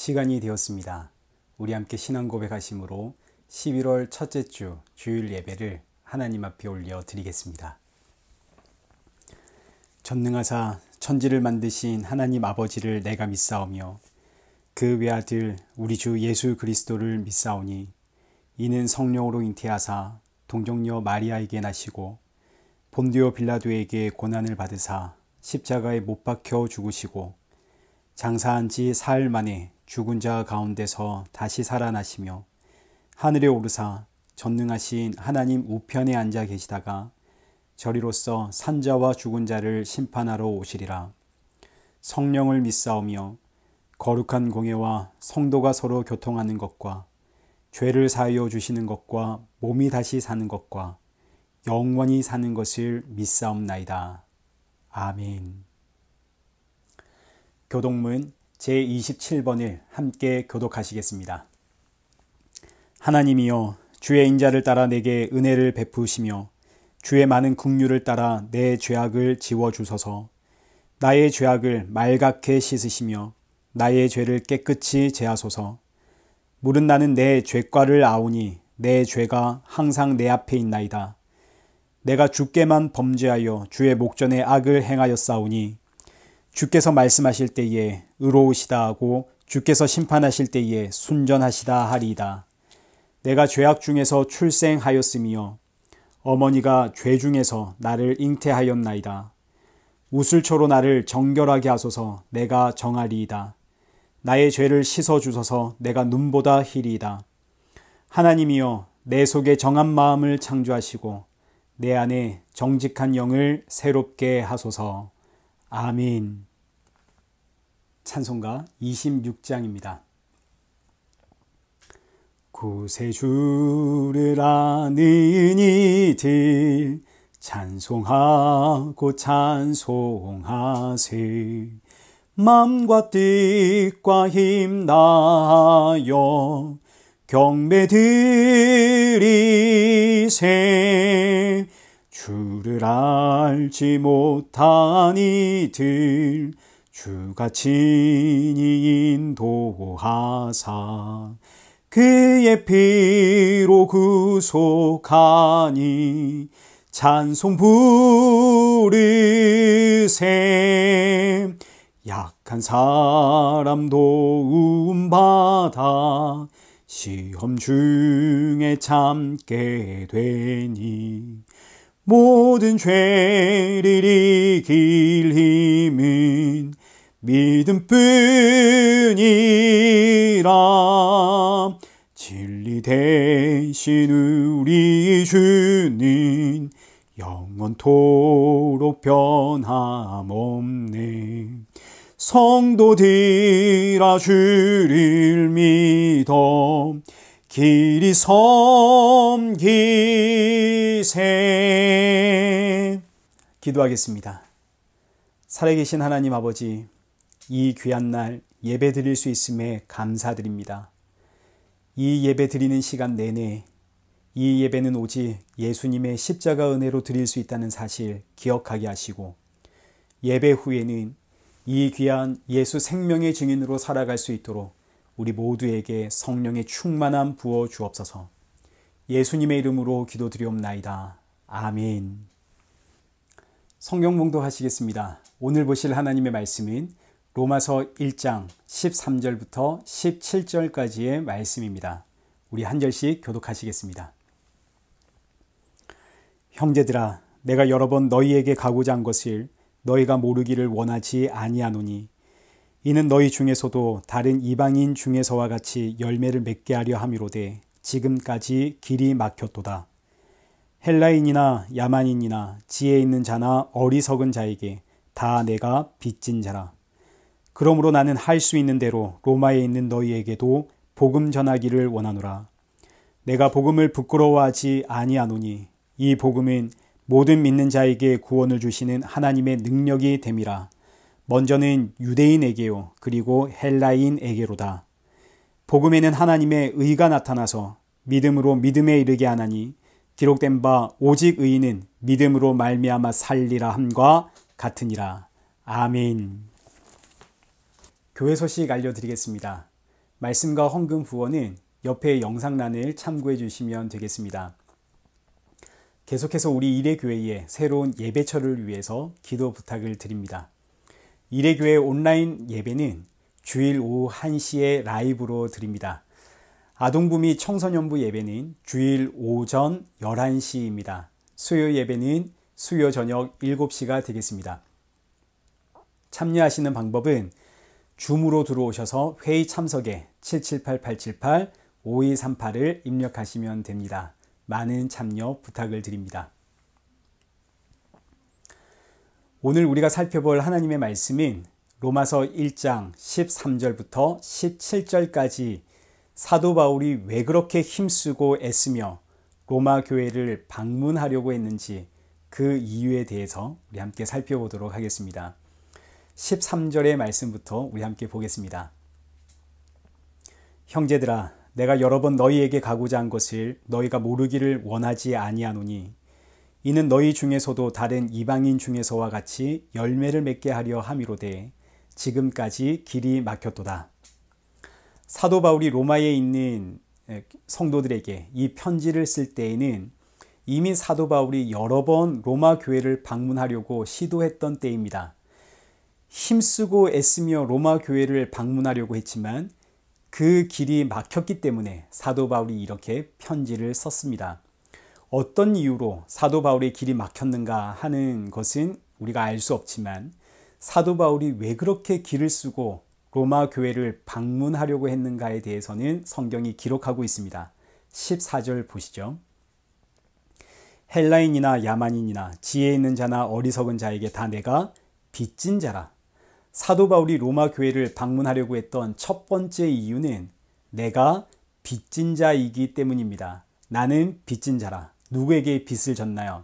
시간이 되었습니다. 우리 함께 신앙 고백하심으로 11월 첫째 주 주일 예배를 하나님 앞에 올려 드리겠습니다. 전능하사 천지를 만드신 하나님 아버지를 내가 믿사오며 그 외아들 우리 주 예수 그리스도를 믿사오니 이는 성령으로 잉태하사 동정녀 마리아에게 나시고 본디오 빌라도에게 고난을 받으사 십자가에 못 박혀 죽으시고 장사한 지 사흘 만에 죽은 자 가운데서 다시 살아나시며 하늘에 오르사 전능하신 하나님 우편에 앉아 계시다가 저리로서 산자와 죽은 자를 심판하러 오시리라. 성령을 믿사오며 거룩한 공예와 성도가 서로 교통하는 것과 죄를 사하여 주시는 것과 몸이 다시 사는 것과 영원히 사는 것을 믿사옵나이다. 아멘. 교독문 제27번을 함께 교독하시겠습니다. 하나님이여 주의 인자를 따라 내게 은혜를 베푸시며 주의 많은 긍휼을 따라 내 죄악을 지워주소서. 나의 죄악을 말갛게 씻으시며 나의 죄를 깨끗이 제하소서. 물은 나는 내 죄과를 아오니 내 죄가 항상 내 앞에 있나이다. 내가 주께만 범죄하여 주의 목전에 악을 행하였사오니 주께서 말씀하실 때에 의로우시다 하고 주께서 심판하실 때에 순전하시다 하리이다. 내가 죄악 중에서 출생하였으며 어머니가 죄 중에서 나를 잉태하였나이다. 우슬초로 나를 정결하게 하소서. 내가 정하리이다. 나의 죄를 씻어주소서. 내가 눈보다 희리이다. 하나님이여 내 속에 정한 마음을 창조하시고 내 안에 정직한 영을 새롭게 하소서. 아멘. 찬송가 26장입니다. 구세주를 아는 이들 찬송하고 찬송하세. 마음과 뜻과 힘 다하여 경배드리세. 주를 알지 못한 이들 주가 친히 인도하사 그의 피로 구속하니 찬송 부르세. 약한 사람 도움받아 시험 중에 참게 되니 모든 죄를 이길 힘은 믿음뿐이라. 진리 대신 우리 주는 영원토록 변함없네. 성도들아 주를 믿어 길이 섬기세. 기도하겠습니다. 살아계신 하나님 아버지, 이 귀한 날 예배 드릴 수 있음에 감사드립니다. 이 예배 드리는 시간 내내 이 예배는 오직 예수님의 십자가 은혜로 드릴 수 있다는 사실 기억하게 하시고 예배 후에는 이 귀한 예수 생명의 증인으로 살아갈 수 있도록 우리 모두에게 성령의 충만함 부어 주옵소서. 예수님의 이름으로 기도드리옵나이다. 아멘. 성경 봉독하시겠습니다. 오늘 보실 하나님의 말씀은 로마서 1장 13절부터 17절까지의 말씀입니다. 우리 한 절씩 교독하시겠습니다. 형제들아, 내가 여러 번 너희에게 가고자 한 것을 너희가 모르기를 원하지 아니하노니 이는 너희 중에서도 다른 이방인 중에서와 같이 열매를 맺게 하려 함이로되 지금까지 길이 막혔도다. 헬라인이나 야만인이나 지혜 있는 자나 어리석은 자에게 다 내가 빚진 자라. 그러므로 나는 할 수 있는 대로 로마에 있는 너희에게도 복음 전하기를 원하노라. 내가 복음을 부끄러워하지 아니하노니 이 복음은 모든 믿는 자에게 구원을 주시는 하나님의 능력이 됨이라. 먼저는 유대인에게요 그리고 헬라인에게로다. 복음에는 하나님의 의가 나타나서 믿음으로 믿음에 이르게 하나니 기록된 바 오직 의인은 믿음으로 말미암아 살리라 함과 같으니라. 아멘. 교회 소식 알려드리겠습니다. 말씀과 헌금 후원은 옆에 영상란을 참고해 주시면 되겠습니다. 계속해서 우리 이레교회의 새로운 예배처를 위해서 기도 부탁을 드립니다. 이레교회 온라인 예배는 주일 오후 1시에 라이브로 드립니다. 아동부 및 청소년부 예배는 주일 오전 11시입니다. 수요 예배는 수요 저녁 7시가 되겠습니다. 참여하시는 방법은 줌으로 들어오셔서 회의 참석에 778-878-5238을 입력하시면 됩니다. 많은 참여 부탁을 드립니다. 오늘 우리가 살펴볼 하나님의 말씀은 로마서 1장 13절부터 17절까지 사도 바울이 왜 그렇게 힘쓰고 애쓰며 로마 교회를 방문하려고 했는지 그 이유에 대해서 우리 함께 살펴보도록 하겠습니다. 13절의 말씀부터 우리 함께 보겠습니다. 형제들아, 내가 여러 번 너희에게 가고자 한 것을 너희가 모르기를 원하지 아니하노니 이는 너희 중에서도 다른 이방인 중에서와 같이 열매를 맺게 하려 함이로되 지금까지 길이 막혔도다. 사도 바울이 로마에 있는 성도들에게 이 편지를 쓸 때에는 이미 사도 바울이 여러 번 로마 교회를 방문하려고 시도했던 때입니다. 힘쓰고 애쓰며 로마 교회를 방문하려고 했지만 그 길이 막혔기 때문에 사도 바울이 이렇게 편지를 썼습니다. 어떤 이유로 사도 바울의 길이 막혔는가 하는 것은 우리가 알 수 없지만 사도 바울이 왜 그렇게 길을 쓰고 로마 교회를 방문하려고 했는가에 대해서는 성경이 기록하고 있습니다. 14절 보시죠. 헬라인이나 야만인이나 지혜 있는 자나 어리석은 자에게 다 내가 빚진 자라. 사도 바울이 로마 교회를 방문하려고 했던 첫 번째 이유는 내가 빚진 자이기 때문입니다. 나는 빚진 자라. 누구에게 빚을 졌나요?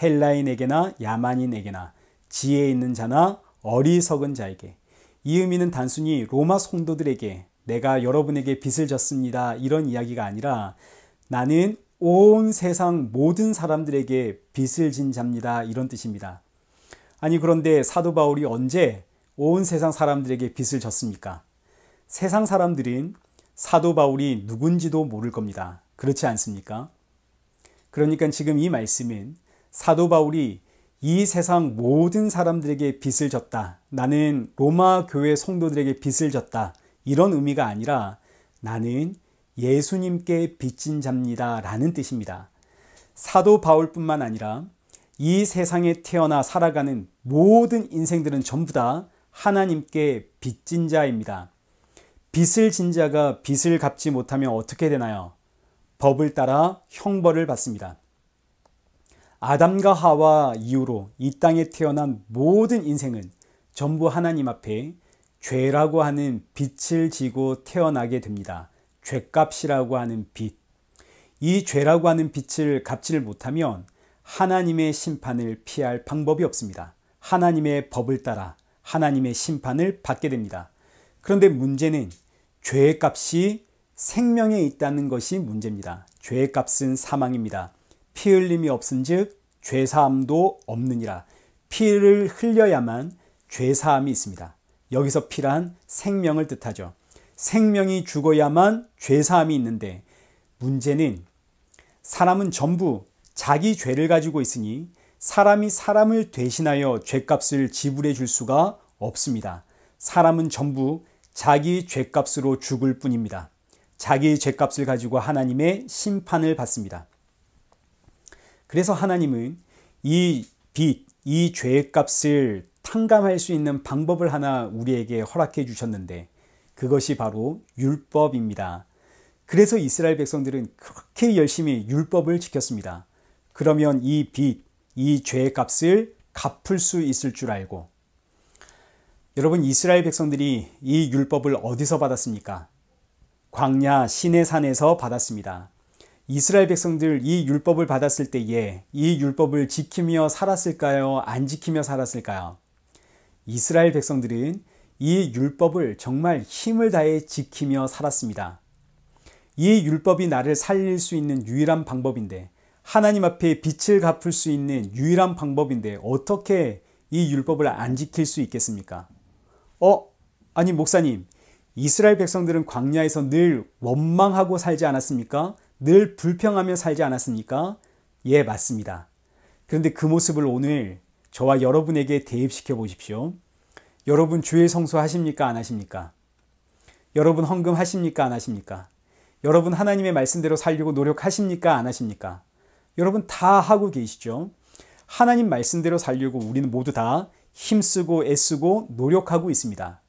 헬라인에게나 야만인에게나 지혜 있는 자나 어리석은 자에게. 이 의미는 단순히 로마 성도들에게 내가 여러분에게 빚을 졌습니다. 이런 이야기가 아니라 나는 온 세상 모든 사람들에게 빚을 진 자입니다. 이런 뜻입니다. 아니 그런데 사도 바울이 언제 온 세상 사람들에게 빚을 졌습니까? 세상 사람들은 사도 바울이 누군지도 모를 겁니다. 그렇지 않습니까? 그러니까 지금 이 말씀은 사도 바울이 이 세상 모든 사람들에게 빚을 졌다. 나는 로마 교회 성도들에게 빚을 졌다. 이런 의미가 아니라 나는 예수님께 빚진 자입니다. 라는 뜻입니다. 사도 바울뿐만 아니라 이 세상에 태어나 살아가는 모든 인생들은 전부 다 하나님께 빚진 자입니다. 빚을 진 자가 빚을 갚지 못하면 어떻게 되나요? 법을 따라 형벌을 받습니다. 아담과 하와 이후로 이 땅에 태어난 모든 인생은 전부 하나님 앞에 죄라고 하는 빚을 지고 태어나게 됩니다. 죄값이라고 하는 빚. 이 죄라고 하는 빚을 갚지를 못하면 하나님의 심판을 피할 방법이 없습니다. 하나님의 법을 따라 하나님의 심판을 받게 됩니다. 그런데 문제는 죄의 값이 생명에 있다는 것이 문제입니다. 죄의 값은 사망입니다. 피 흘림이 없은즉 죄사함도 없느니라. 피를 흘려야만 죄사함이 있습니다. 여기서 피란 생명을 뜻하죠. 생명이 죽어야만 죄사함이 있는데 문제는 사람은 전부 자기 죄를 가지고 있으니 사람이 사람을 대신하여 죄값을 지불해 줄 수가 없습니다. 사람은 전부 자기 죄값으로 죽을 뿐입니다. 자기 죄값을 가지고 하나님의 심판을 받습니다. 그래서 하나님은 이 빚, 이 죄값을 탕감할 수 있는 방법을 하나 우리에게 허락해 주셨는데 그것이 바로 율법입니다. 그래서 이스라엘 백성들은 그렇게 열심히 율법을 지켰습니다. 그러면 이 빚, 이 죄의 값을 갚을 수 있을 줄 알고. 여러분, 이스라엘 백성들이 이 율법을 어디서 받았습니까? 광야 시내산에서 받았습니다. 이스라엘 백성들 이 율법을 받았을 때에 이 율법을 지키며 살았을까요? 안 지키며 살았을까요? 이스라엘 백성들은 이 율법을 정말 힘을 다해 지키며 살았습니다. 이 율법이 나를 살릴 수 있는 유일한 방법인데, 하나님 앞에 빚을 갚을 수 있는 유일한 방법인데 어떻게 이 율법을 안 지킬 수 있겠습니까? 아니 목사님, 이스라엘 백성들은 광야에서 늘 원망하고 살지 않았습니까? 늘 불평하며 살지 않았습니까? 예, 맞습니다. 그런데 그 모습을 오늘 저와 여러분에게 대입시켜 보십시오. 여러분 주일 성수 하십니까? 안 하십니까? 여러분 헌금 하십니까? 안 하십니까? 여러분 하나님의 말씀대로 살려고 노력하십니까? 안 하십니까? 여러분 다 하고 계시죠? 하나님 말씀대로 살려고 우리는 모두 다 힘쓰고 애쓰고 노력하고 있습니다.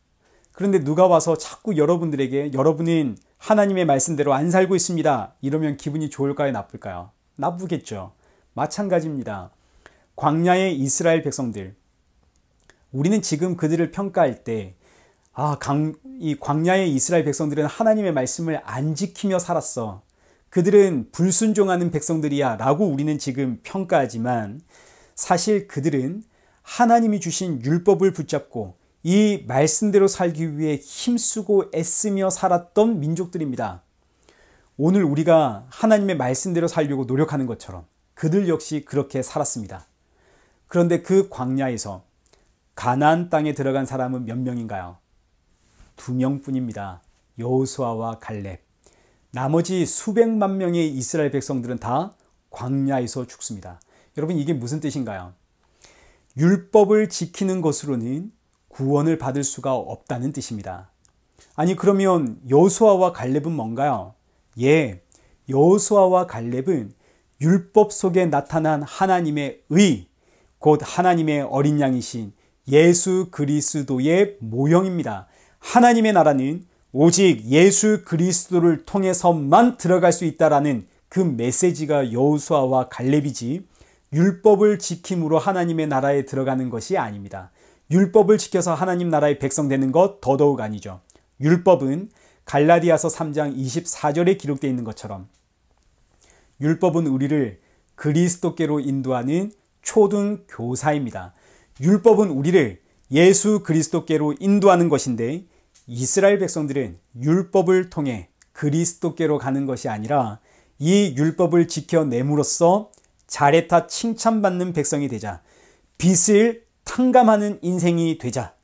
그런데 누가 와서 자꾸 여러분들에게 여러분은 하나님의 말씀대로 안 살고 있습니다. 이러면 기분이 좋을까요? 나쁠까요? 나쁘겠죠. 마찬가지입니다. 광야의 이스라엘 백성들. 우리는 지금 그들을 평가할 때 이 광야의 이스라엘 백성들은 하나님의 말씀을 안 지키며 살았어. 그들은 불순종하는 백성들이야 라고 우리는 지금 평가하지만 사실 그들은 하나님이 주신 율법을 붙잡고 이 말씀대로 살기 위해 힘쓰고 애쓰며 살았던 민족들입니다. 오늘 우리가 하나님의 말씀대로 살려고 노력하는 것처럼 그들 역시 그렇게 살았습니다. 그런데 그 광야에서 가나안 땅에 들어간 사람은 몇 명인가요? 2명뿐입니다. 여호수아와 갈렙. 나머지 수백만 명의 이스라엘 백성들은 다 광야에서 죽습니다. 여러분 이게 무슨 뜻인가요? 율법을 지키는 것으로는 구원을 받을 수가 없다는 뜻입니다. 아니 그러면 여호수아와 갈렙은 뭔가요? 예, 여호수아와 갈렙은 율법 속에 나타난 하나님의 의, 곧 하나님의 어린 양이신 예수 그리스도의 모형입니다. 하나님의 나라는 오직 예수 그리스도를 통해서만 들어갈 수 있다라는 그 메시지가 여호수아와 갈렙이지 율법을 지킴으로 하나님의 나라에 들어가는 것이 아닙니다. 율법을 지켜서 하나님 나라의 백성 되는 것 더더욱 아니죠. 율법은 갈라디아서 3장 24절에 기록되어 있는 것처럼 율법은 우리를 그리스도께로 인도하는 초등 교사입니다. 율법은 우리를 예수 그리스도께로 인도하는 것인데 이스라엘 백성들은 율법을 통해 그리스도께로 가는 것이 아니라 이 율법을 지켜냄으로써 잘했다 칭찬받는 백성이 되자 빛을 탕감하는 인생이 되자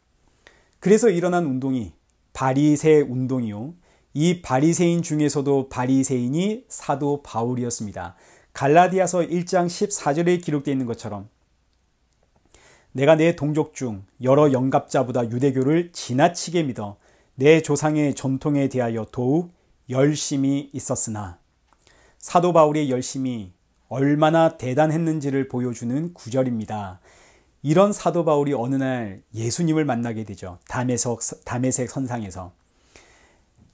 그래서 일어난 운동이 바리새 운동이요. 이 바리새인 중에서도 바리새인이 사도 바울이었습니다. 갈라디아서 1장 14절에 기록되어 있는 것처럼 내가 내 동족 중 여러 영갑자보다 유대교를 지나치게 믿어 내 조상의 전통에 대하여 더욱 열심히 있었으나 사도 바울의 열심이 얼마나 대단했는지를 보여주는 구절입니다. 이런 사도 바울이 어느 날 예수님을 만나게 되죠. 다메섹 선상에서.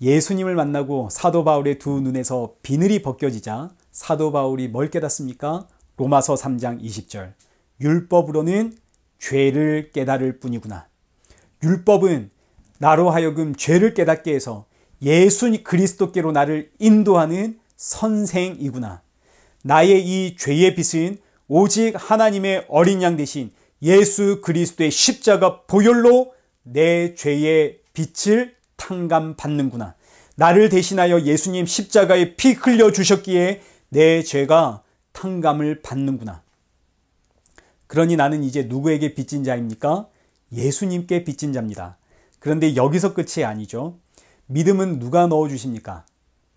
예수님을 만나고 사도 바울의 두 눈에서 비늘이 벗겨지자 사도 바울이 뭘 깨닫습니까? 로마서 3장 20절. 율법으로는 죄를 깨달을 뿐이구나. 율법은 나로 하여금 죄를 깨닫게 해서 예수 그리스도께로 나를 인도하는 선생이구나. 나의 이 죄의 빚은 오직 하나님의 어린 양 대신 예수 그리스도의 십자가 보혈로 내 죄의 빚을 탕감받는구나. 나를 대신하여 예수님 십자가에 피 흘려주셨기에 내 죄가 탕감을 받는구나. 그러니 나는 이제 누구에게 빚진 자입니까? 예수님께 빚진 자입니다. 그런데 여기서 끝이 아니죠. 믿음은 누가 넣어주십니까?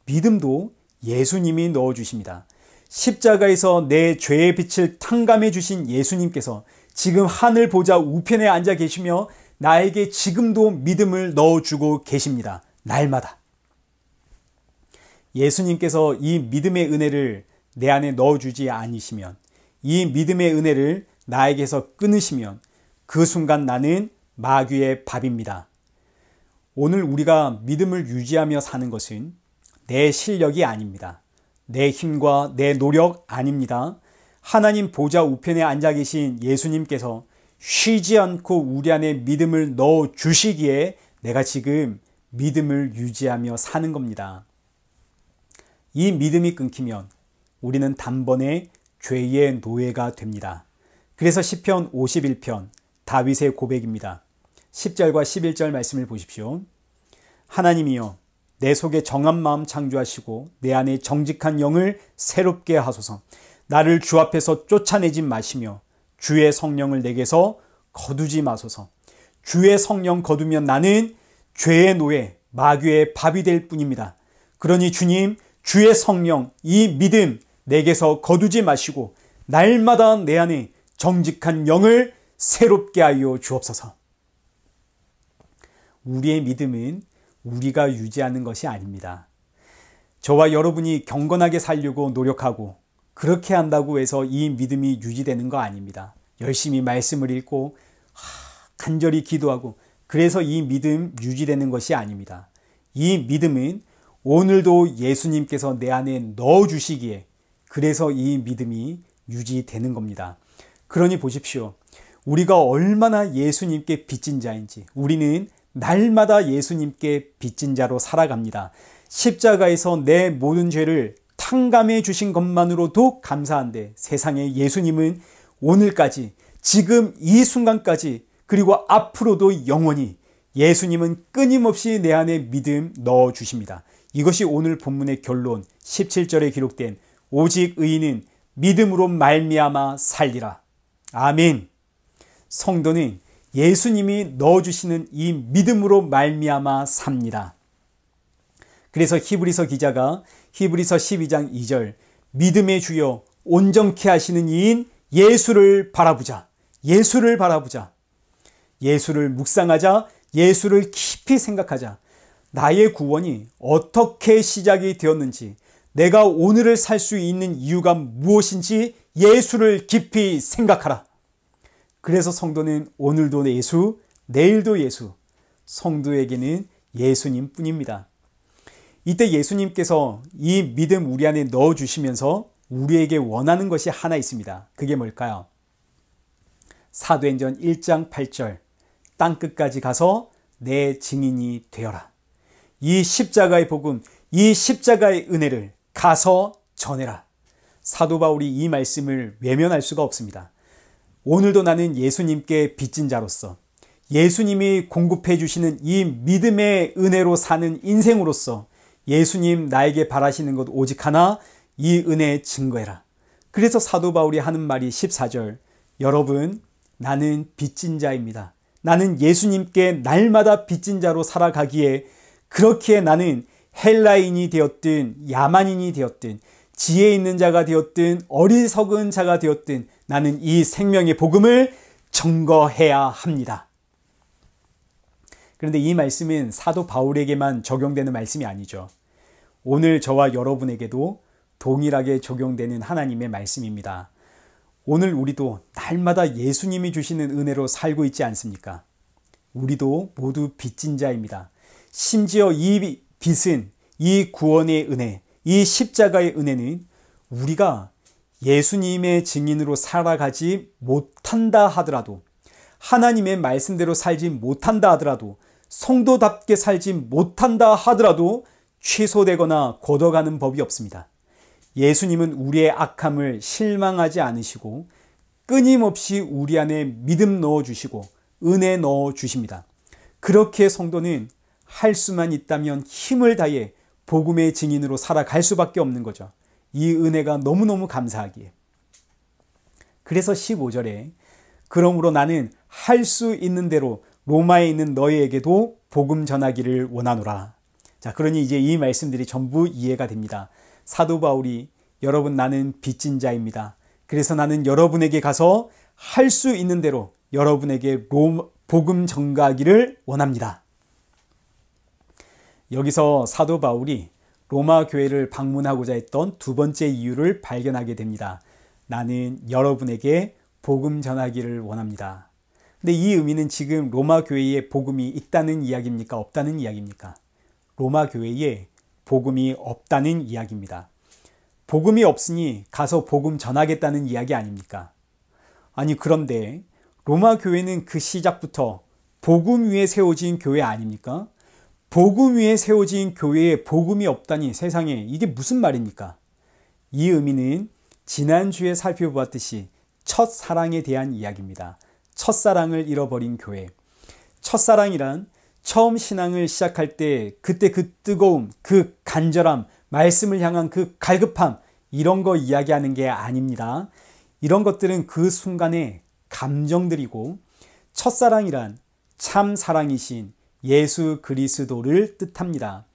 믿음도 예수님이 넣어주십니다. 십자가에서 내 죄의 빛을 탕감해 주신 예수님께서 지금 하늘 보좌 우편에 앉아 계시며 나에게 지금도 믿음을 넣어주고 계십니다. 날마다. 예수님께서 이 믿음의 은혜를 내 안에 넣어주지 않으시면, 이 믿음의 은혜를 나에게서 끊으시면 그 순간 나는 마귀의 밥입니다. 오늘 우리가 믿음을 유지하며 사는 것은 내 실력이 아닙니다. 내 힘과 내 노력 아닙니다. 하나님 보좌 우편에 앉아 계신 예수님께서 쉬지 않고 우리 안에 믿음을 넣어 주시기에 내가 지금 믿음을 유지하며 사는 겁니다. 이 믿음이 끊기면 우리는 단번에 죄의 노예가 됩니다. 그래서 시편 51편 다윗의 고백입니다. 10절과 11절 말씀을 보십시오. 하나님이여 내 속에 정한 마음 창조하시고 내 안에 정직한 영을 새롭게 하소서. 나를 주 앞에서 쫓아내지 마시며 주의 성령을 내게서 거두지 마소서. 주의 성령 거두면 나는 죄의 노예, 마귀의 밥이 될 뿐입니다. 그러니 주님, 주의 성령, 이 믿음 내게서 거두지 마시고 날마다 내 안에 정직한 영을 새롭게 하여 주옵소서. 우리의 믿음은 우리가 유지하는 것이 아닙니다. 저와 여러분이 경건하게 살려고 노력하고 그렇게 한다고 해서 이 믿음이 유지되는 거 아닙니다. 열심히 말씀을 읽고 간절히 기도하고 그래서 이 믿음 유지되는 것이 아닙니다. 이 믿음은 오늘도 예수님께서 내 안에 넣어주시기에 그래서 이 믿음이 유지되는 겁니다. 그러니 보십시오. 우리가 얼마나 예수님께 빚진 자인지 우리는 날마다 예수님께 빚진 자로 살아갑니다. 십자가에서 내 모든 죄를 탕감해 주신 것만으로도 감사한데 세상에 예수님은 오늘까지 지금 이 순간까지 그리고 앞으로도 영원히 예수님은 끊임없이 내 안에 믿음 넣어주십니다. 이것이 오늘 본문의 결론 17절에 기록된 오직 의인은 믿음으로 말미암아 살리라. 아멘. 성도는 예수님이 넣어주시는 이 믿음으로 말미암아 삽니다. 그래서 히브리서 기자가 히브리서 12장 2절 믿음의 주여 온전케 하시는 이인 예수를 바라보자. 예수를 바라보자. 예수를 묵상하자. 예수를 깊이 생각하자. 나의 구원이 어떻게 시작이 되었는지 내가 오늘을 살 수 있는 이유가 무엇인지 예수를 깊이 생각하라. 그래서 성도는 오늘도 예수, 내일도 예수, 성도에게는 예수님 뿐입니다. 이때 예수님께서 이 믿음 우리 안에 넣어주시면서 우리에게 원하는 것이 하나 있습니다. 그게 뭘까요? 사도행전 1장 8절 땅끝까지 가서 내 증인이 되어라. 이 십자가의 복음, 이 십자가의 은혜를 가서 전해라. 사도 바울이 이 말씀을 외면할 수가 없습니다. 오늘도 나는 예수님께 빚진 자로서 예수님이 공급해 주시는 이 믿음의 은혜로 사는 인생으로서 예수님 나에게 바라시는 것 오직 하나, 이 은혜에 증거해라. 그래서 사도 바울이 하는 말이 14절 여러분 나는 빚진 자입니다. 나는 예수님께 날마다 빚진 자로 살아가기에 그렇기에 나는 헬라인이 되었든 야만인이 되었든 지혜 있는 자가 되었든 어리석은 자가 되었든 나는 이 생명의 복음을 증거해야 합니다. 그런데 이 말씀은 사도 바울에게만 적용되는 말씀이 아니죠. 오늘 저와 여러분에게도 동일하게 적용되는 하나님의 말씀입니다. 오늘 우리도 날마다 예수님이 주시는 은혜로 살고 있지 않습니까? 우리도 모두 빚진 자입니다. 심지어 이 빚은 이 구원의 은혜, 이 십자가의 은혜는 우리가 예수님의 증인으로 살아가지 못한다 하더라도 하나님의 말씀대로 살지 못한다 하더라도 성도답게 살지 못한다 하더라도 취소되거나 걷어가는 법이 없습니다. 예수님은 우리의 악함을 실망하지 않으시고 끊임없이 우리 안에 믿음 넣어주시고 은혜 넣어주십니다. 그렇게 성도는 할 수만 있다면 힘을 다해 복음의 증인으로 살아갈 수밖에 없는 거죠. 이 은혜가 너무너무 감사하기에. 그래서 15절에 그러므로 나는 할 수 있는 대로 로마에 있는 너희에게도 복음 전하기를 원하노라. 자, 그러니 이제 이 말씀들이 전부 이해가 됩니다. 사도 바울이 여러분 나는 빚진 자입니다. 그래서 나는 여러분에게 가서 할 수 있는 대로 여러분에게 복음 전가하기를 원합니다. 여기서 사도 바울이 로마 교회를 방문하고자 했던 두 번째 이유를 발견하게 됩니다. 나는 여러분에게 복음 전하기를 원합니다. 근데 이 의미는 지금 로마 교회에 복음이 있다는 이야기입니까? 없다는 이야기입니까? 로마 교회에 복음이 없다는 이야기입니다. 복음이 없으니 가서 복음 전하겠다는 이야기 아닙니까? 아니 그런데 로마 교회는 그 시작부터 복음 위에 세워진 교회 아닙니까? 복음 위에 세워진 교회에 복음이 없다니 세상에 이게 무슨 말입니까? 이 의미는 지난주에 살펴보았듯이 첫사랑에 대한 이야기입니다. 첫사랑을 잃어버린 교회. 첫사랑이란 처음 신앙을 시작할 때 그때 그 뜨거움, 그 간절함, 말씀을 향한 그 갈급함 이런 거 이야기하는 게 아닙니다. 이런 것들은 그 순간의 감정들이고 첫사랑이란 참 사랑이신 예수 그리스도를 뜻합니다.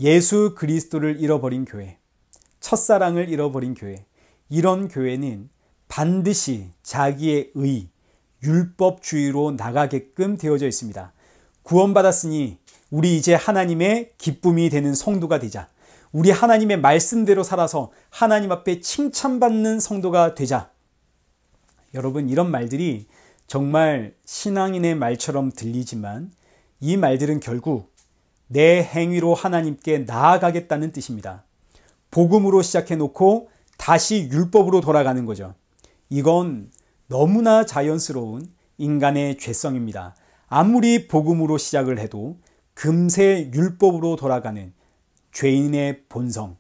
예수 그리스도를 잃어버린 교회, 첫사랑을 잃어버린 교회, 이런 교회는 반드시 자기의 의, 율법주의로 나가게끔 되어져 있습니다. 구원받았으니 우리 이제 하나님의 기쁨이 되는 성도가 되자. 우리 하나님의 말씀대로 살아서 하나님 앞에 칭찬받는 성도가 되자. 여러분, 이런 말들이 정말 신앙인의 말처럼 들리지만 이 말들은 결국 내 행위로 하나님께 나아가겠다는 뜻입니다. 복음으로 시작해놓고 다시 율법으로 돌아가는 거죠. 이건 너무나 자연스러운 인간의 죄성입니다. 아무리 복음으로 시작을 해도 금세 율법으로 돌아가는 죄인의 본성.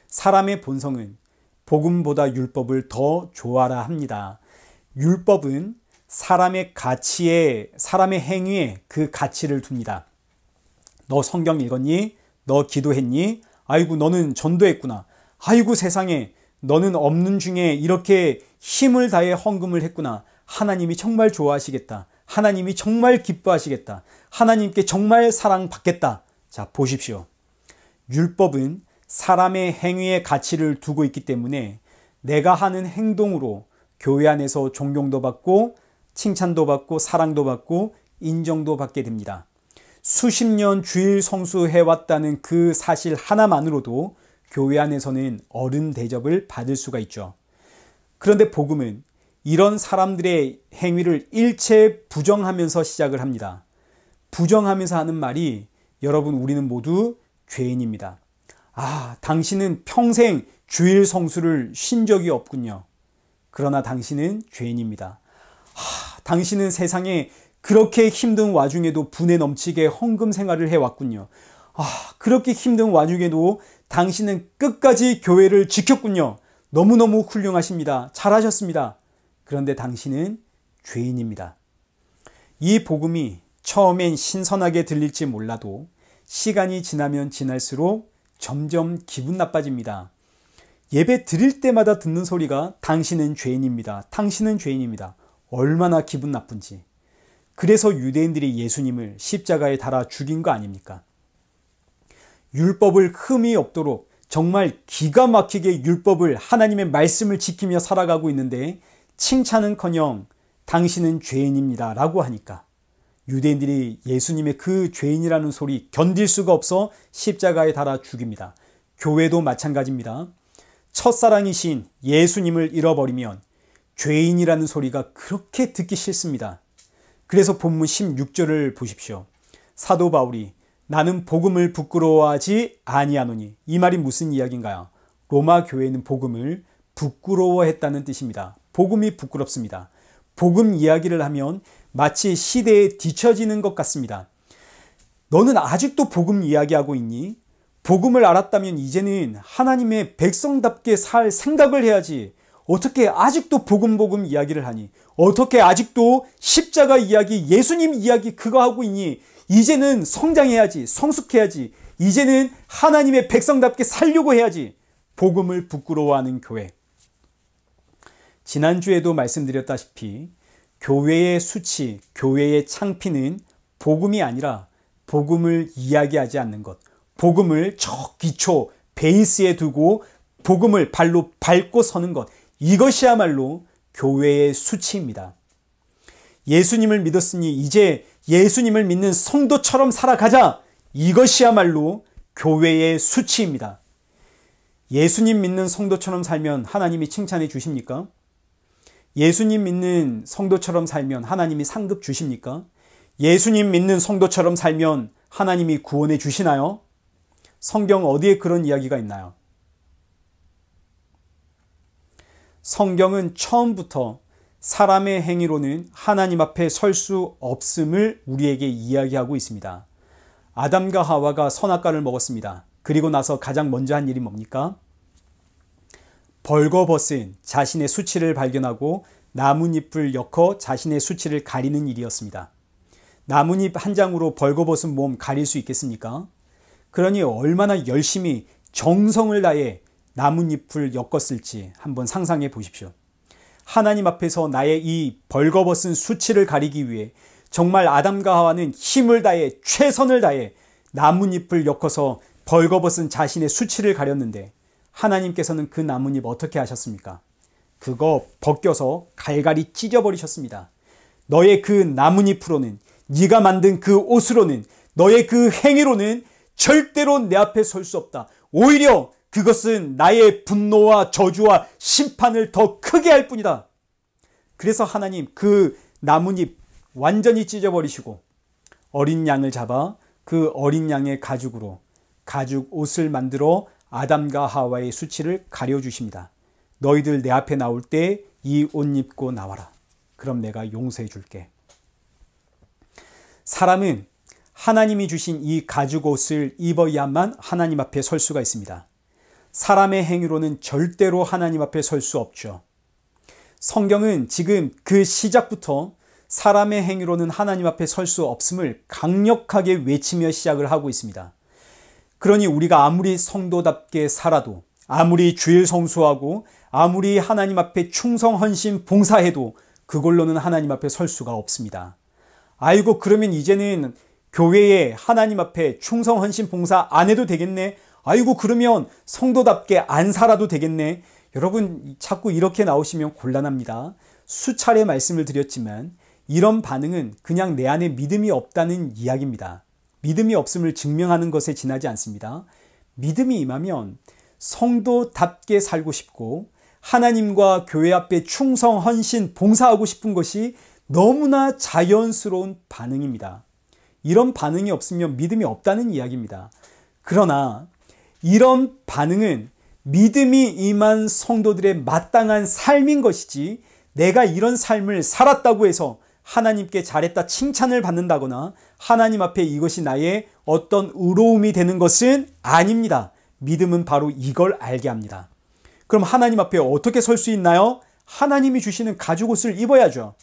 사람의 본성은 복음보다 율법을 더 좋아라 합니다. 율법은 사람의 가치에, 사람의 행위에 그 가치를 둡니다. 너 성경 읽었니? 너 기도했니? 아이고, 너는 전도했구나. 아이고, 세상에, 너는 없는 중에 이렇게 힘을 다해 헌금을 했구나. 하나님이 정말 좋아하시겠다. 하나님이 정말 기뻐하시겠다. 하나님께 정말 사랑받겠다. 자, 보십시오. 율법은 사람의 행위의 가치를 두고 있기 때문에 내가 하는 행동으로 교회 안에서 존경도 받고 칭찬도 받고 사랑도 받고 인정도 받게 됩니다. 수십 년 주일 성수해왔다는 그 사실 하나만으로도 교회 안에서는 어른 대접을 받을 수가 있죠. 그런데 복음은 이런 사람들의 행위를 일체 부정하면서 시작을 합니다. 부정하면서 하는 말이, 여러분, 우리는 모두 죄인입니다. 아, 당신은 평생 주일 성수를 쉰 적이 없군요. 그러나 당신은 죄인입니다. 당신은 세상에 그렇게 힘든 와중에도 분에 넘치게 헌금 생활을 해왔군요. 그렇게 힘든 와중에도 당신은 끝까지 교회를 지켰군요. 너무너무 훌륭하십니다. 잘하셨습니다. 그런데 당신은 죄인입니다. 이 복음이 처음엔 신선하게 들릴지 몰라도 시간이 지나면 지날수록 점점 기분 나빠집니다. 예배 드릴 때마다 듣는 소리가 당신은 죄인입니다. 당신은 죄인입니다. 얼마나 기분 나쁜지. 그래서 유대인들이 예수님을 십자가에 달아 죽인 거 아닙니까? 율법을 흠이 없도록 정말 기가 막히게 율법을, 하나님의 말씀을 지키며 살아가고 있는데 칭찬은커녕 당신은 죄인입니다 라고 하니까 유대인들이 예수님의 그 죄인이라는 소리 견딜 수가 없어 십자가에 달아 죽입니다. 교회도 마찬가지입니다. 첫사랑이신 예수님을 잃어버리면 죄인이라는 소리가 그렇게 듣기 싫습니다. 그래서 본문 16절을 보십시오. 사도 바울이 나는 복음을 부끄러워하지 아니하노니, 이 말이 무슨 이야기인가요? 로마 교회는 복음을 부끄러워했다는 뜻입니다. 복음이 부끄럽습니다. 복음 이야기를 하면 마치 시대에 뒤처지는 것 같습니다. 너는 아직도 복음 이야기하고 있니? 복음을 알았다면 이제는 하나님의 백성답게 살 생각을 해야지. 어떻게 아직도 복음 이야기를 하니? 어떻게 아직도 십자가 이야기, 예수님 이야기 그거 하고 있니? 이제는 성장해야지, 성숙해야지. 이제는 하나님의 백성답게 살려고 해야지. 복음을 부끄러워하는 교회. 지난주에도 말씀드렸다시피 교회의 수치, 교회의 창피는 복음이 아니라 복음을 이야기하지 않는 것, 복음을 저 기초, 베이스에 두고 복음을 발로 밟고 서는 것, 이것이야말로 교회의 수치입니다. 예수님을 믿었으니 이제 예수님을 믿는 성도처럼 살아가자. 이것이야말로 교회의 수치입니다. 예수님 믿는 성도처럼 살면 하나님이 칭찬해 주십니까? 예수님 믿는 성도처럼 살면 하나님이 상급 주십니까? 예수님 믿는 성도처럼 살면 하나님이 구원해 주시나요? 성경 어디에 그런 이야기가 있나요? 성경은 처음부터 사람의 행위로는 하나님 앞에 설 수 없음을 우리에게 이야기하고 있습니다. 아담과 하와가 선악과를 먹었습니다. 그리고 나서 가장 먼저 한 일이 뭡니까? 벌거벗은 자신의 수치를 발견하고 나뭇잎을 엮어 자신의 수치를 가리는 일이었습니다. 나뭇잎 한 장으로 벌거벗은 몸 가릴 수 있겠습니까? 그러니 얼마나 열심히 정성을 다해 나뭇잎을 엮었을지 한번 상상해 보십시오. 하나님 앞에서 나의 이 벌거벗은 수치를 가리기 위해 정말 아담과 하와는 힘을 다해 최선을 다해 나뭇잎을 엮어서 벌거벗은 자신의 수치를 가렸는데 하나님께서는 그 나뭇잎 어떻게 하셨습니까? 그거 벗겨서 갈갈이 찢어버리셨습니다. 너의 그 나뭇잎으로는, 네가 만든 그 옷으로는, 너의 그 행위로는 절대로 내 앞에 설 수 없다. 오히려 그것은 나의 분노와 저주와 심판을 더 크게 할 뿐이다. 그래서 하나님 그 나뭇잎 완전히 찢어버리시고 어린 양을 잡아 그 어린 양의 가죽으로 가죽 옷을 만들어 아담과 하와의 수치를 가려주십니다. 너희들 내 앞에 나올 때 이 옷 입고 나와라. 그럼 내가 용서해 줄게. 사람은 하나님이 주신 이 가죽 옷을 입어야만 하나님 앞에 설 수가 있습니다. 사람의 행위로는 절대로 하나님 앞에 설 수 없죠. 성경은 지금 그 시작부터 사람의 행위로는 하나님 앞에 설 수 없음을 강력하게 외치며 시작을 하고 있습니다. 그러니 우리가 아무리 성도답게 살아도, 아무리 주일 성수하고, 아무리 하나님 앞에 충성, 헌신, 봉사해도 그걸로는 하나님 앞에 설 수가 없습니다. 아이고, 그러면 이제는 교회에 하나님 앞에 충성, 헌신, 봉사 안 해도 되겠네. 아이고, 그러면 성도답게 안 살아도 되겠네. 여러분, 자꾸 이렇게 나오시면 곤란합니다. 수차례 말씀을 드렸지만 이런 반응은 그냥 내 안에 믿음이 없다는 이야기입니다. 믿음이 없음을 증명하는 것에 지나지 않습니다. 믿음이 임하면 성도답게 살고 싶고 하나님과 교회 앞에 충성, 헌신, 봉사하고 싶은 것이 너무나 자연스러운 반응입니다. 이런 반응이 없으면 믿음이 없다는 이야기입니다. 그러나 이런 반응은 믿음이 임한 성도들의 마땅한 삶인 것이지, 내가 이런 삶을 살았다고 해서 하나님께 잘했다 칭찬을 받는다거나 하나님 앞에 이것이 나의 어떤 의로움이 되는 것은 아닙니다. 믿음은 바로 이걸 알게 합니다. 그럼 하나님 앞에 어떻게 설 수 있나요? 하나님이 주시는 가죽옷을 입어야죠.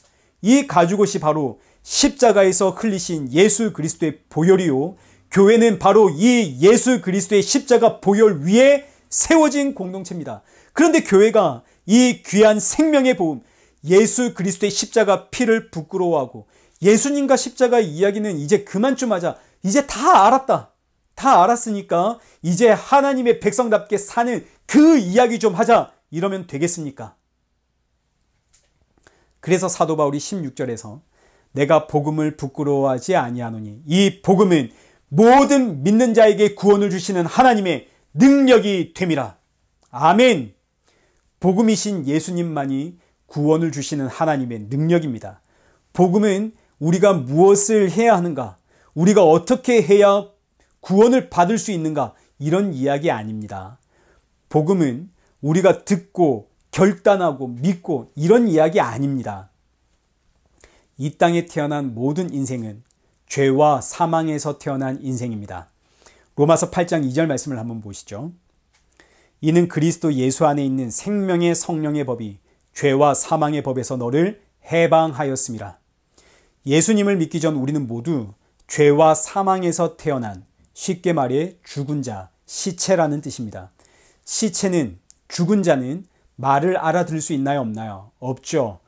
이 가죽옷이 바로 십자가에서 흘리신 예수 그리스도의 보혈이요, 교회는 바로 이 예수 그리스도의 십자가 보혈 위에 세워진 공동체입니다. 그런데 교회가 이 귀한 생명의 보험, 예수 그리스도의 십자가 피를 부끄러워하고 예수님과 십자가 이야기는 이제 그만 좀 하자. 이제 다 알았다. 다 알았으니까 이제 하나님의 백성답게 사는 그 이야기 좀 하자. 이러면 되겠습니까? 그래서 사도 바울이 16절에서 내가 복음을 부끄러워하지 아니하노니 이 복음은 모든 믿는 자에게 구원을 주시는 하나님의 능력이 됨이라. 아멘. 복음이신 예수님만이 구원을 주시는 하나님의 능력입니다. 복음은 우리가 무엇을 해야 하는가, 우리가 어떻게 해야 구원을 받을 수 있는가, 이런 이야기 아닙니다. 복음은 우리가 듣고 결단하고 믿고 이런 이야기 아닙니다. 이 땅에 태어난 모든 인생은 죄와 사망에서 태어난 인생입니다. 로마서 8장 2절 말씀을 한번 보시죠. 이는 그리스도 예수 안에 있는 생명의 성령의 법이 죄와 사망의 법에서 너를 해방하였음이라. 예수님을 믿기 전 우리는 모두 죄와 사망에서 태어난, 쉽게 말해 죽은 자, 시체라는 뜻입니다. 시체는, 죽은 자는 말을 알아들을 수 있나요, 없나요? 없죠.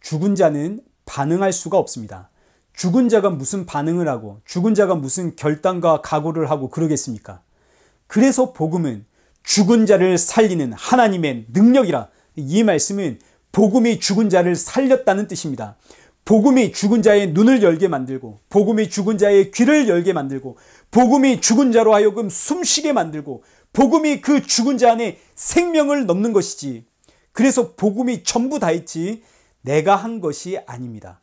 죽은 자는 반응할 수가 없습니다. 죽은 자가 무슨 반응을 하고 죽은 자가 무슨 결단과 각오를 하고 그러겠습니까? 그래서 복음은 죽은 자를 살리는 하나님의 능력이라. 이 말씀은 복음이 죽은 자를 살렸다는 뜻입니다. 복음이 죽은 자의 눈을 열게 만들고, 복음이 죽은 자의 귀를 열게 만들고, 복음이 죽은 자로 하여금 숨쉬게 만들고, 복음이 그 죽은 자 안에 생명을 넣는 것이지, 그래서 복음이 전부 다 있지 내가 한 것이 아닙니다.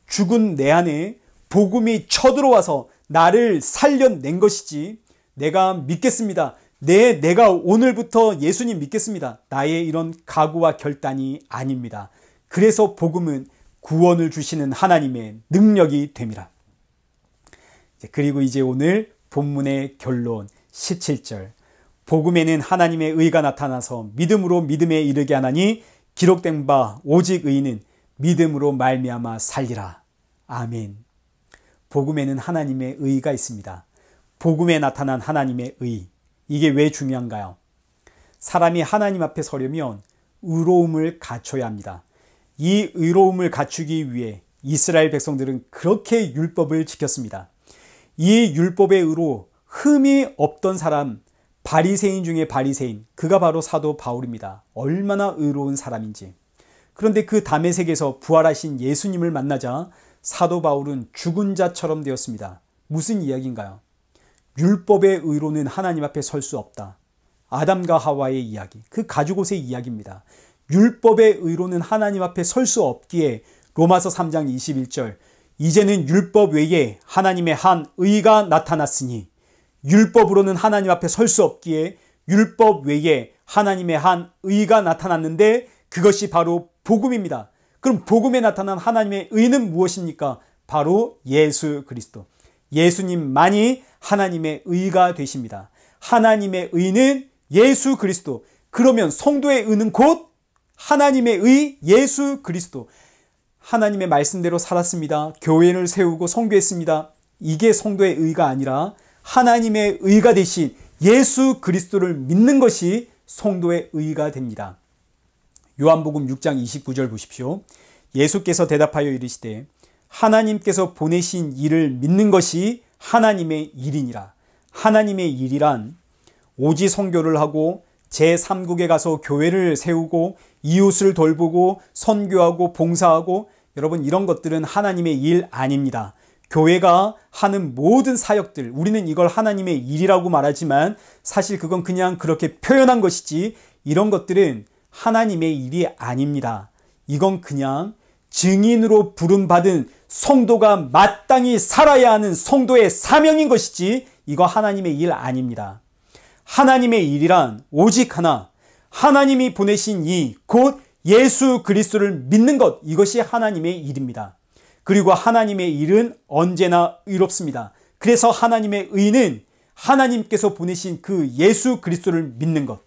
죽은 내 안에 복음이 쳐들어와서 나를 살려낸 것이지, 내가 믿겠습니다, 내가 오늘부터 예수님 믿겠습니다, 나의 이런 각오와 결단이 아닙니다. 그래서 복음은 구원을 주시는 하나님의 능력이 됨이라. 그리고 이제 오늘 본문의 결론 17절. 복음에는 하나님의 의가 나타나서 믿음으로 믿음에 이르게 하나니 기록된 바 오직 의인은 믿음으로 말미암아 살리라. 아멘. 복음에는 하나님의 의가 있습니다. 복음에 나타난 하나님의 의. 이게 왜 중요한가요? 사람이 하나님 앞에 서려면 의로움을 갖춰야 합니다. 이 의로움을 갖추기 위해 이스라엘 백성들은 그렇게 율법을 지켰습니다. 이 율법의 의로 흠이 없던 사람, 바리새인 중에 바리새인, 그가 바로 사도 바울입니다. 얼마나 의로운 사람인지. 그런데 그 다메섹에서 부활하신 예수님을 만나자 사도 바울은 죽은 자처럼 되었습니다. 무슨 이야기인가요? 율법의 의로는 하나님 앞에 설 수 없다. 아담과 하와의 이야기, 그 가죽옷의 이야기입니다. 율법의 의로는 하나님 앞에 설 수 없기에 로마서 3장 21절, 이제는 율법 외에 하나님의 한 의가 나타났으니, 율법으로는 하나님 앞에 설 수 없기에 율법 외에 하나님의 한 의가 나타났는데 그것이 바로 복음입니다. 그럼 복음에 나타난 하나님의 의는 무엇입니까? 바로 예수 그리스도. 예수님만이 하나님의 의가 되십니다. 하나님의 의는 예수 그리스도. 그러면 성도의 의는 곧 하나님의 의 예수 그리스도. 하나님의 말씀대로 살았습니다. 교회를 세우고 선교했습니다. 이게 성도의 의가 아니라 하나님의 의가 되신 예수 그리스도를 믿는 것이 성도의 의가 됩니다. 요한복음 6장 29절 보십시오. 예수께서 대답하여 이르시되 하나님께서 보내신 이를 믿는 것이 하나님의 일이니라. 하나님의 일이란 오지 선교를 하고 제3국에 가서 교회를 세우고 이웃을 돌보고 선교하고 봉사하고, 여러분 이런 것들은 하나님의 일 아닙니다. 교회가 하는 모든 사역들, 우리는 이걸 하나님의 일이라고 말하지만 사실 그건 그냥 그렇게 표현한 것이지 이런 것들은 하나님의 일이 아닙니다. 이건 그냥 증인으로 부름받은 성도가 마땅히 살아야 하는 성도의 사명인 것이지 이거 하나님의 일 아닙니다. 하나님의 일이란 오직 하나, 하나님이 보내신 이 곧 예수 그리스도를 믿는 것, 이것이 하나님의 일입니다. 그리고 하나님의 일은 언제나 의롭습니다. 그래서 하나님의 의는 하나님께서 보내신 그 예수 그리스도를 믿는 것,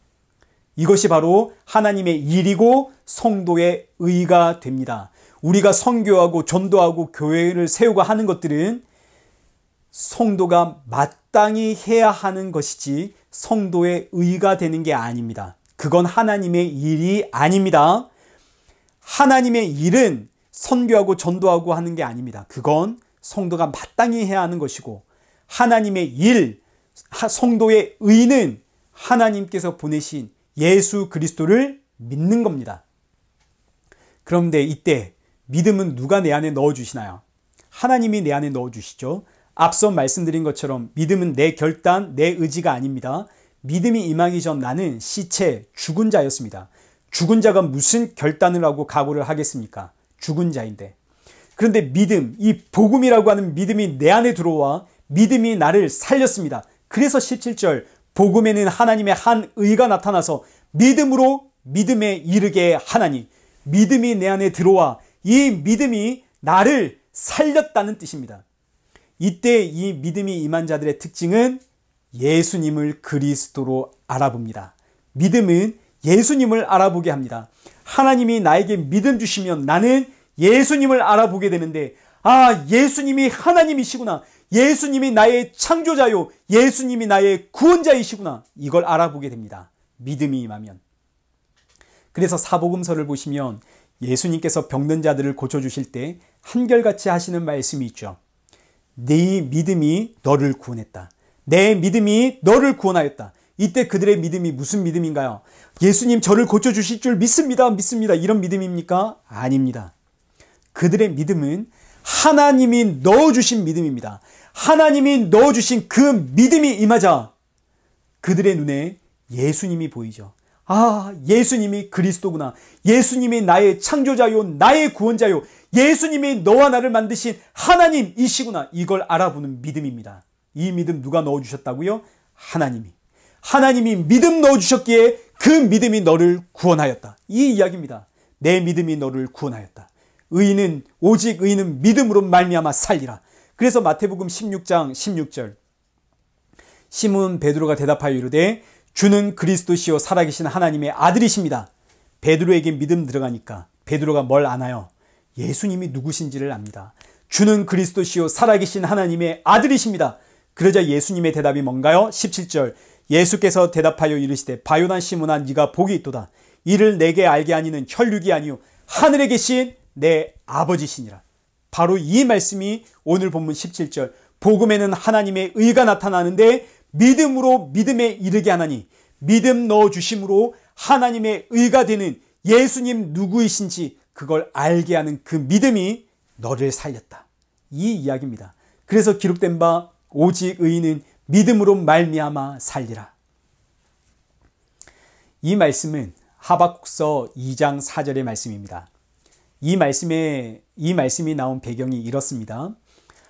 이것이 바로 하나님의 일이고 성도의 의가 됩니다. 우리가 선교하고 전도하고 교회를 세우고 하는 것들은 성도가 마땅히 해야 하는 것이지 성도의 의가 되는 게 아닙니다. 그건 하나님의 일이 아닙니다. 하나님의 일은 선교하고 전도하고 하는 게 아닙니다. 그건 성도가 마땅히 해야 하는 것이고, 하나님의 일, 성도의 의는 하나님께서 보내신 예수 그리스도를 믿는 겁니다. 그런데 이때 믿음은 누가 내 안에 넣어주시나요? 하나님이 내 안에 넣어주시죠. 앞서 말씀드린 것처럼 믿음은 내 결단, 내 의지가 아닙니다. 믿음이 임하기 전 나는 시체, 죽은 자였습니다. 죽은 자가 무슨 결단을 하고 각오를 하겠습니까? 죽은 자인데. 그런데 믿음, 이 복음이라고 하는 믿음이 내 안에 들어와 믿음이 나를 살렸습니다. 그래서 17절, 복음에는 하나님의 한 의가 나타나서 믿음으로 믿음에 이르게 하나니, 믿음이 내 안에 들어와 이 믿음이 나를 살렸다는 뜻입니다. 이때 이 믿음이 임한 자들의 특징은 예수님을 그리스도로 알아봅니다. 믿음은 예수님을 알아보게 합니다. 하나님이 나에게 믿음 주시면 나는 예수님을 알아보게 되는데, 아, 예수님이 하나님이시구나. 예수님이 나의 창조자요. 예수님이 나의 구원자이시구나. 이걸 알아보게 됩니다. 믿음이 임하면. 그래서 사복음서를 보시면 예수님께서 병든 자들을 고쳐주실 때 한결같이 하시는 말씀이 있죠. 네 믿음이 너를 구원했다. 내 믿음이 너를 구원하였다. 이때 그들의 믿음이 무슨 믿음인가요? 예수님 저를 고쳐주실 줄 믿습니다. 믿습니다. 이런 믿음입니까? 아닙니다. 그들의 믿음은 하나님이 넣어주신 믿음입니다. 하나님이 넣어주신 그 믿음이 임하자 그들의 눈에 예수님이 보이죠. 아, 예수님이 그리스도구나. 예수님이 나의 창조자요, 나의 구원자요. 예수님이 너와 나를 만드신 하나님이시구나. 이걸 알아보는 믿음입니다. 이 믿음 누가 넣어주셨다고요? 하나님이. 하나님이 믿음 넣어주셨기에 그 믿음이 너를 구원하였다. 이 이야기입니다. 내 믿음이 너를 구원하였다. 의인은 오직 의인은 믿음으로 말미암아 살리라. 그래서 마태복음 16장 16절, 시몬 베드로가 대답하여 이르되 주는 그리스도시요 살아계신 하나님의 아들이십니다. 베드로에게 믿음 들어가니까 베드로가 뭘 아나요? 예수님이 누구신지를 압니다. 주는 그리스도시요 살아계신 하나님의 아들이십니다. 그러자 예수님의 대답이 뭔가요? 17절, 예수께서 대답하여 이르시되 바요난 시몬아 네가 복이 있도다. 이를 내게 알게 하니는 혈육이 아니요 하늘에 계신 내 아버지시니라. 바로 이 말씀이 오늘 본문 17절 복음에는 하나님의 의가 나타나는데 믿음으로 믿음에 이르게 하나니 믿음 넣어주심으로 하나님의 의가 되는 예수님 누구이신지 그걸 알게 하는 그 믿음이 너를 살렸다. 이 이야기입니다. 그래서 기록된 바 오직 의인은 믿음으로 말미암아 살리라. 이 말씀은 하박국서 2장 4절의 말씀입니다. 이 말씀이 나온 배경이 이렇습니다.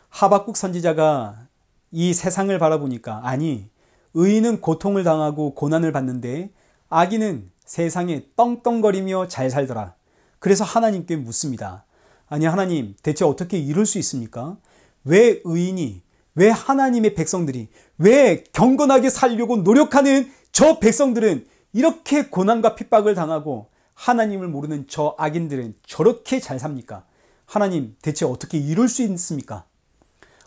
하박국 선지자가 이 세상을 바라보니까 아니 의인은 고통을 당하고 고난을 받는데 악인은 세상에 떵떵거리며 잘 살더라. 그래서 하나님께 묻습니다. 아니 하나님 대체 어떻게 이룰 수 있습니까? 왜 의인이 왜 하나님의 백성들이 왜 경건하게 살려고 노력하는 저 백성들은 이렇게 고난과 핍박을 당하고 하나님을 모르는 저 악인들은 저렇게 잘 삽니까? 하나님 대체 어떻게 이룰 수 있습니까?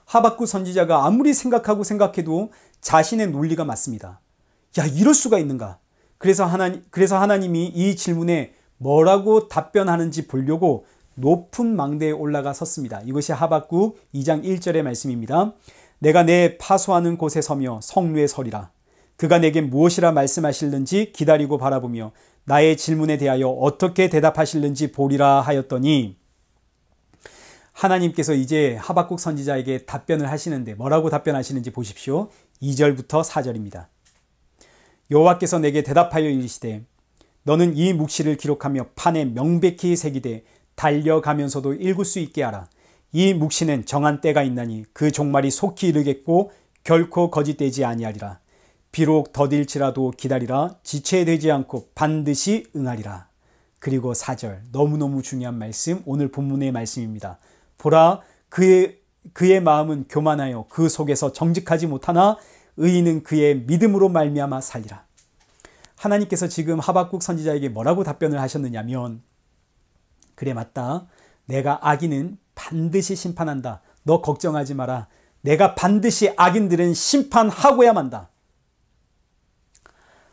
하박국 선지자가 아무리 생각해도 자신의 논리가 맞습니다. 야 이럴 수가 있는가? 그래서 하나님이 이 질문에 뭐라고 답변하는지 보려고 높은 망대에 올라가 섰습니다. 이것이 하박국 2장 1절의 말씀입니다. 내가 내 파수하는 곳에 서며 성루에 서리라. 그가 내게 무엇이라 말씀하실는지 기다리고 바라보며 나의 질문에 대하여 어떻게 대답하실는지 보리라 하였더니 하나님께서 이제 하박국 선지자에게 답변을 하시는데 뭐라고 답변하시는지 보십시오. 2절부터 4절입니다. 여호와께서 내게 대답하여 이르시되 너는 이 묵시를 기록하며 판에 명백히 새기되 달려가면서도 읽을 수 있게 하라. 이 묵시는 정한 때가 있나니 그 종말이 속히 이르겠고 결코 거짓되지 아니하리라. 비록 더딜지라도 기다리라. 지체되지 않고 반드시 응하리라. 그리고 4절 너무너무 중요한 말씀 오늘 본문의 말씀입니다. 보라 그의 마음은 교만하여 그 속에서 정직하지 못하나 의인은 그의 믿음으로 말미암아 살리라. 하나님께서 지금 하박국 선지자에게 뭐라고 답변을 하셨느냐면 그래 맞다. 내가 악인은 반드시 심판한다. 너 걱정하지 마라. 내가 반드시 악인들은 심판하고야 만다.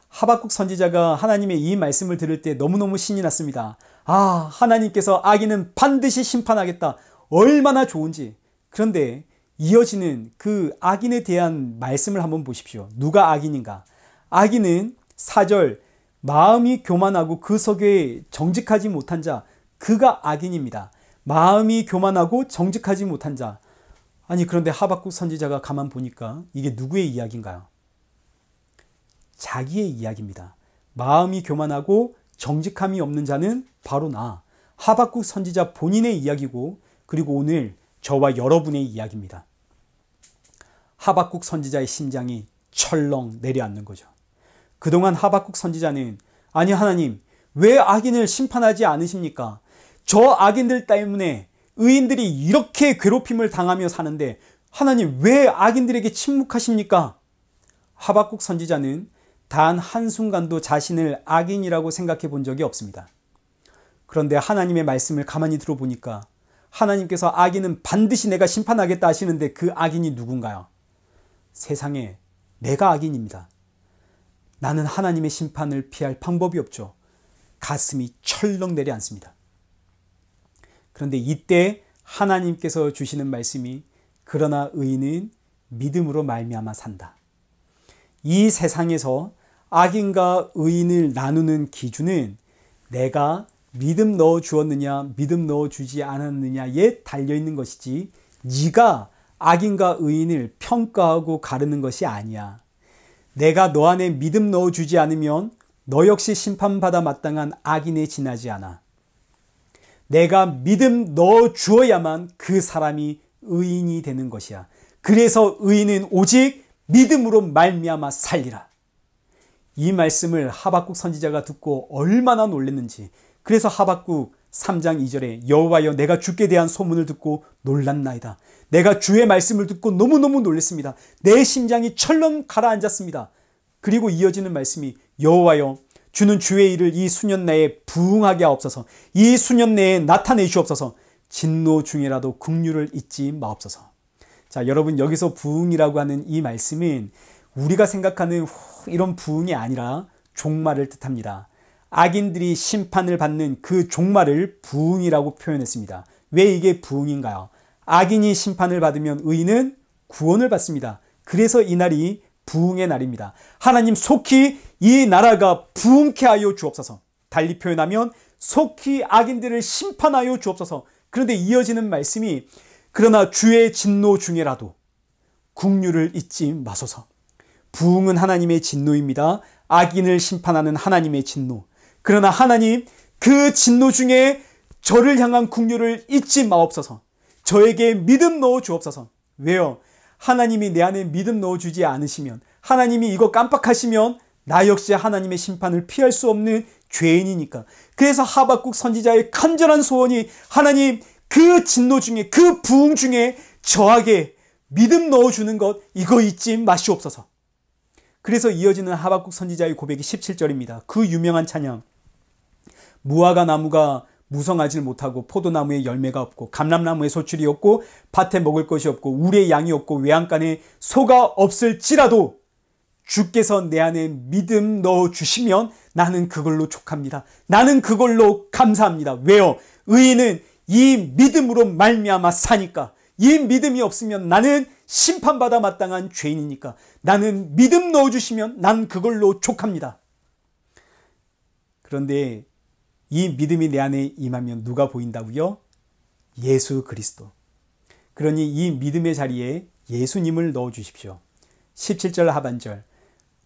하박국 선지자가 하나님의 이 말씀을 들을 때 너무너무 신이 났습니다. 아 하나님께서 악인은 반드시 심판하겠다. 얼마나 좋은지. 그런데 이어지는 그 악인에 대한 말씀을 한번 보십시오. 누가 악인인가? 악인은 4절 마음이 교만하고 그 속에 정직하지 못한 자 그가 악인입니다. 마음이 교만하고 정직하지 못한 자. 아니 그런데 하박국 선지자가 가만 보니까 이게 누구의 이야기인가요? 자기의 이야기입니다. 마음이 교만하고 정직함이 없는 자는 바로 나 하박국 선지자 본인의 이야기고 그리고 오늘 저와 여러분의 이야기입니다. 하박국 선지자의 심장이 철렁 내려앉는 거죠. 그동안 하박국 선지자는 아니 하나님 왜 악인을 심판하지 않으십니까? 저 악인들 때문에 의인들이 이렇게 괴롭힘을 당하며 사는데 하나님 왜 악인들에게 침묵하십니까? 하박국 선지자는 단 한순간도 자신을 악인이라고 생각해 본 적이 없습니다. 그런데 하나님의 말씀을 가만히 들어보니까 하나님께서 악인은 반드시 내가 심판하겠다 하시는데 그 악인이 누군가요? 세상에 내가 악인입니다. 나는 하나님의 심판을 피할 방법이 없죠. 가슴이 철렁 내려앉습니다. 그런데 이때 하나님께서 주시는 말씀이 그러나 의인은 믿음으로 말미암아 산다. 이 세상에서 악인과 의인을 나누는 기준은 내가 믿음 넣어 주었느냐 믿음 넣어 주지 않았느냐에 달려있는 것이지 네가 악인과 의인을 평가하고 가르는 것이 아니야. 내가 너 안에 믿음 넣어 주지 않으면 너 역시 심판받아 마땅한 악인에 지나지 않아. 내가 믿음 넣어 주어야만 그 사람이 의인이 되는 것이야. 그래서 의인은 오직 믿음으로 말미암아 살리라. 이 말씀을 하박국 선지자가 듣고 얼마나 놀랐는지. 그래서 하박국 3장 2절에 여호와여 내가 주께 대한 소문을 듣고 놀랐나이다. 내가 주의 말씀을 듣고 너무너무 놀랐습니다. 내 심장이 철렁 가라앉았습니다. 그리고 이어지는 말씀이 여호와여 주는 주의 일을 이 수년 내에 부응하게 하옵소서. 이 수년 내에 나타내 주옵소서. 진노 중에라도 긍휼을 잊지 마옵소서. 자, 여러분 여기서 부응이라고 하는 이 말씀은 우리가 생각하는 이런 부응이 아니라 종말을 뜻합니다. 악인들이 심판을 받는 그 종말을 부응이라고 표현했습니다. 왜 이게 부흥인가요? 악인이 심판을 받으면 의인은 구원을 받습니다. 그래서 이 날이 부흥의 날입니다. 하나님 속히 이 나라가 부흥케 하여 주옵소서. 달리 표현하면 속히 악인들을 심판하여 주옵소서. 그런데 이어지는 말씀이 그러나 주의 진노 중에라도 긍휼을 잊지 마소서. 부흥은 하나님의 진노입니다. 악인을 심판하는 하나님의 진노. 그러나 하나님 그 진노 중에 저를 향한 긍휼을 잊지 마옵소서. 저에게 믿음 넣어 주옵소서. 왜요? 하나님이 내 안에 믿음 넣어주지 않으시면, 하나님이 이거 깜빡하시면 나 역시 하나님의 심판을 피할 수 없는 죄인이니까. 그래서 하박국 선지자의 간절한 소원이 하나님 그 진노 중에, 그 부흥 중에 저에게 믿음 넣어주는 것 이거 잊지 마시옵소서. 그래서 이어지는 하박국 선지자의 고백이 17절입니다. 그 유명한 찬양. 무화과 나무가 무성하지 못하고 포도나무에 열매가 없고 감람나무에 소출이 없고 밭에 먹을 것이 없고 우리의 양이 없고 외양간에 소가 없을지라도 주께서 내 안에 믿음 넣어주시면 나는 그걸로 족합니다. 나는 그걸로 감사합니다. 왜요? 의인은 이 믿음으로 말미암아 사니까. 이 믿음이 없으면 나는 심판받아 마땅한 죄인이니까. 나는 믿음 넣어주시면 난 그걸로 족합니다. 그런데 이 믿음이 내 안에 임하면 누가 보인다고요? 예수 그리스도. 그러니 이 믿음의 자리에 예수님을 넣어주십시오. 17절 하반절.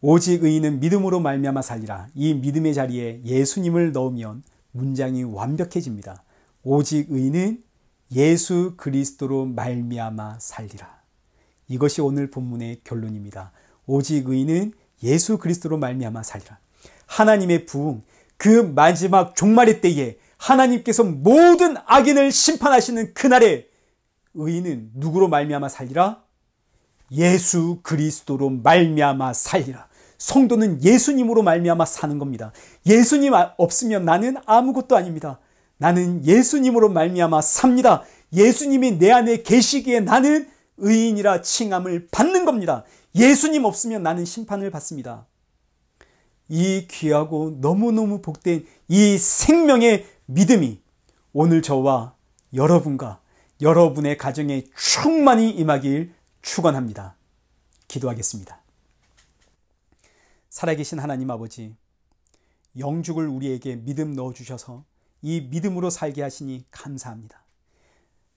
오직 의인은 믿음으로 말미암아 살리라. 이 믿음의 자리에 예수님을 넣으면 문장이 완벽해집니다. 오직 의인은 예수 그리스도로 말미암아 살리라. 이것이 오늘 본문의 결론입니다. 오직 의인은 예수 그리스도로 말미암아 살리라. 하나님의 부흥, 그 마지막 종말의 때에 하나님께서 모든 악인을 심판하시는 그날에 의인은 누구로 말미암아 살리라? 예수 그리스도로 말미암아 살리라. 성도는 예수님으로 말미암아 사는 겁니다. 예수님 없으면 나는 아무것도 아닙니다. 나는 예수님으로 말미암아 삽니다. 예수님이 내 안에 계시기에 나는 의인이라 칭함을 받는 겁니다. 예수님 없으면 나는 심판을 받습니다. 이 귀하고 너무너무 복된 이 생명의 믿음이 오늘 저와 여러분과 여러분의 가정에 충만히 임하길 축원합니다. 기도하겠습니다. 살아계신 하나님 아버지, 영죽을 우리에게 믿음 넣어주셔서 이 믿음으로 살게 하시니 감사합니다.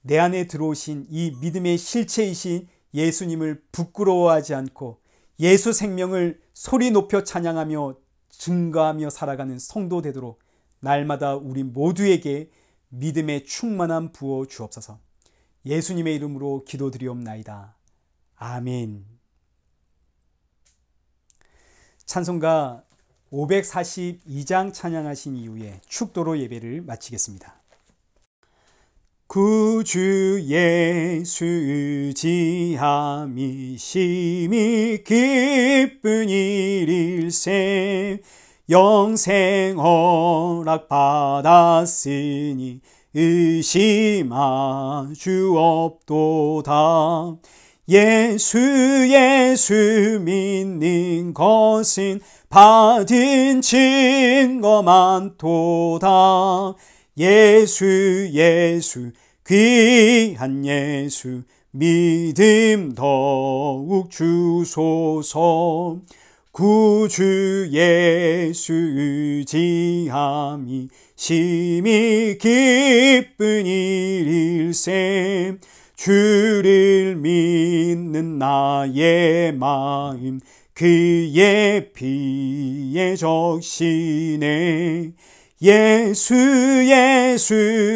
내 안에 들어오신 이 믿음의 실체이신 예수님을 부끄러워하지 않고 예수 생명을 소리 높여 찬양하며 증거하며 살아가는 성도 되도록 날마다 우리 모두에게 믿음의 충만함 부어 주옵소서. 예수님의 이름으로 기도드리옵나이다. 아멘. 찬송가 542장 찬양하신 이후에 축도로 예배를 마치겠습니다. 구주 예수 의지함이 심히 기쁜 일일세 영생 허락 받았으니 의심하 주 없도다. 예수 믿는 것은 받은 증거 많도다. 예수 귀한 예수 믿음 더욱 주소서. 구주 예수 의지함이 심히 기쁜 일일세 주를 믿는 나의 마음 그의 피에 적시네. 예수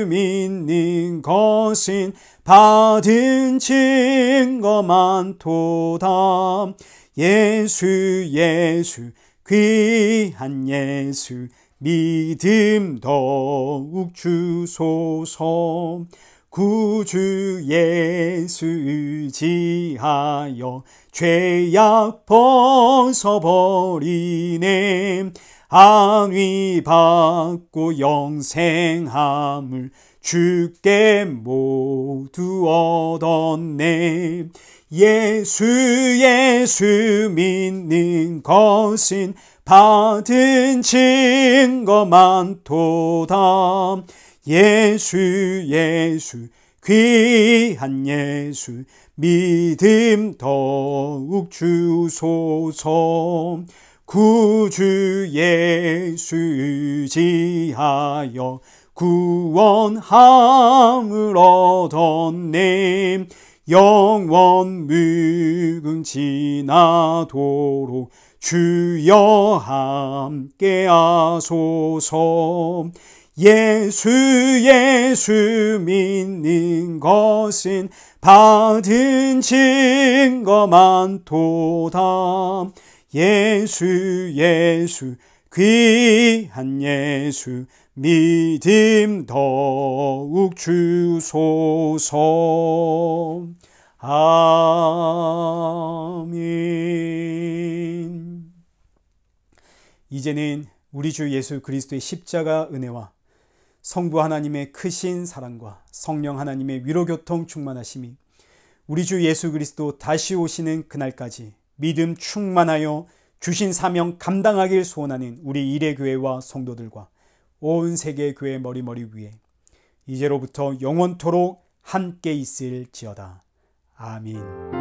믿는 것은 받은 증거 많도다. 예수 귀한 예수 믿음 더욱 주소서. 구주 예수 의지하여 죄악 벗어버리네. 안위 받고 영생함을 주께 모두 얻었네. 예수 믿는 것은 받은 증거 많도다. 예수 예수 귀한 예수 믿음 더욱 주소서. 구주 예수 의지하여 구원함을 얻었네. 영원 무궁지나도록 주여 함께 하소서. 예수 예수 믿는 것은 받은 증거 많도다. 예수 예수 귀한 예수 믿음 더욱 주소서. 아멘. 이제는 우리 주 예수 그리스도의 십자가 은혜와 성부 하나님의 크신 사랑과 성령 하나님의 위로교통 충만하심이 우리 주 예수 그리스도 다시 오시는 그날까지 믿음 충만하여 주신 사명 감당하길 소원하는 우리 일회교회와 성도들과 온 세계 교회 머리머리 위에 이제로부터 영원토록 함께 있을지어다. 아멘.